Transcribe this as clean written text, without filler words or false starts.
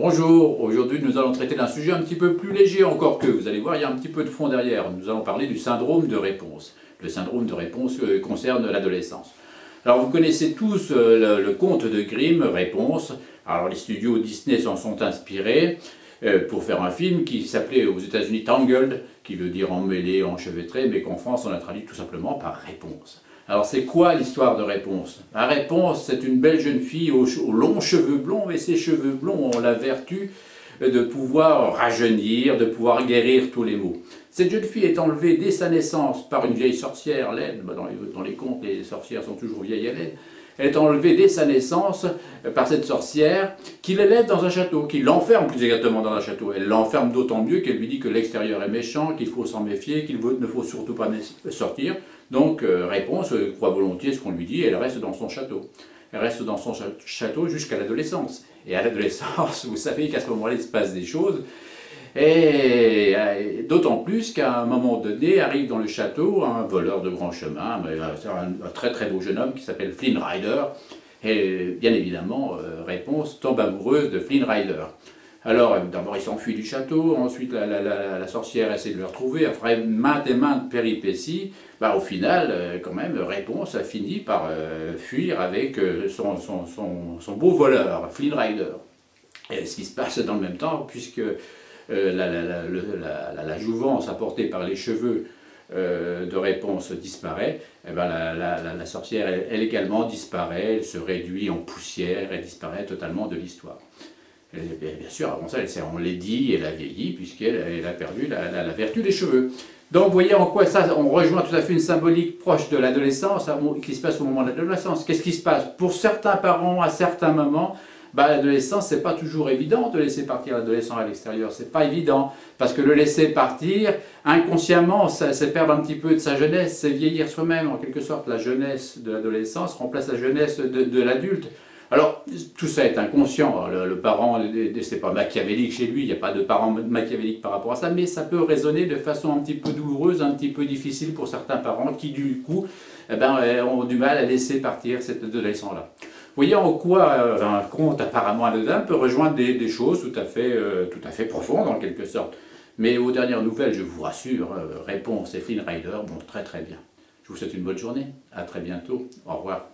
Bonjour, aujourd'hui nous allons traiter d'un sujet un petit peu plus léger encore que, vous allez voir, il y a un petit peu de fond derrière. Nous allons parler du syndrome de réponse. Le syndrome de réponse concerne l'adolescence. Alors vous connaissez tous le conte de Grimm, Réponse. Alors les studios Disney s'en sont inspirés pour faire un film qui s'appelait aux États-Unis Tangled, qui veut dire emmêlé, enchevêtré, mais qu'en France on a traduit tout simplement par Réponse. Alors c'est quoi l'histoire de Réponse? La Réponse, c'est une belle jeune fille aux longs cheveux blonds, et ces cheveux blonds ont la vertu de pouvoir rajeunir, de pouvoir guérir tous les maux. Cette jeune fille est enlevée dès sa naissance par une vieille sorcière laide. Dans les contes, les sorcières sont toujours vieilles et laides. Elle est enlevée dès sa naissance par cette sorcière qui l'élève dans un château, qui l'enferme plus exactement dans un château. Elle l'enferme d'autant mieux qu'elle lui dit que l'extérieur est méchant, qu'il faut s'en méfier, qu'il ne faut surtout pas sortir. Donc, Réponse croit volontiers ce qu'on lui dit et elle reste dans son château. Elle reste dans son château jusqu'à l'adolescence. Et à l'adolescence, vous savez qu'à ce moment-là, il se passe des choses. Et d'autant plus qu'à un moment donné, arrive dans le château un voleur de grand chemin, un très très beau jeune homme qui s'appelle Flynn Rider. Et bien évidemment, Réponse tombe amoureuse de Flynn Rider. Alors, d'abord il s'enfuit du château, ensuite la sorcière essaie de le retrouver, après maintes et maintes péripéties, au final, quand même, Réponse a fini par fuir avec son beau voleur, Flynn Rider. Et ce qui se passe dans le même temps, puisque la jouvence apportée par les cheveux de Réponse disparaît, et la sorcière elle également disparaît, elle se réduit en poussière, elle disparaît totalement de l'histoire. Bien sûr, avant ça, on laidit, elle a vieilli, puisqu'elle a perdu la vertu des cheveux. Donc, vous voyez en quoi ça, on rejoint tout à fait une symbolique proche de l'adolescence, qui se passe au moment de l'adolescence. Qu'est-ce qui se passe? Pour certains parents, à certains moments, l'adolescence, c'est pas toujours évident de laisser partir l'adolescent à l'extérieur, c'est pas évident, parce que le laisser partir, inconsciemment, c'est perdre un petit peu de sa jeunesse, c'est vieillir soi-même, en quelque sorte. La jeunesse de l'adolescence remplace la jeunesse de l'adulte. Alors, tout ça est inconscient, le parent, c'est pas machiavélique chez lui, il n'y a pas de parent machiavélique par rapport à ça, mais ça peut résonner de façon un petit peu douloureuse, un petit peu difficile pour certains parents qui, du coup, ont du mal à laisser partir cet adolescent-là. Vous voyez en quoi un conte apparemment anodin peut rejoindre des choses tout à fait profondes en quelque sorte. Mais aux dernières nouvelles, je vous rassure, Réponse et Flynn Rider vont très très bien. Je vous souhaite une bonne journée, à très bientôt, au revoir.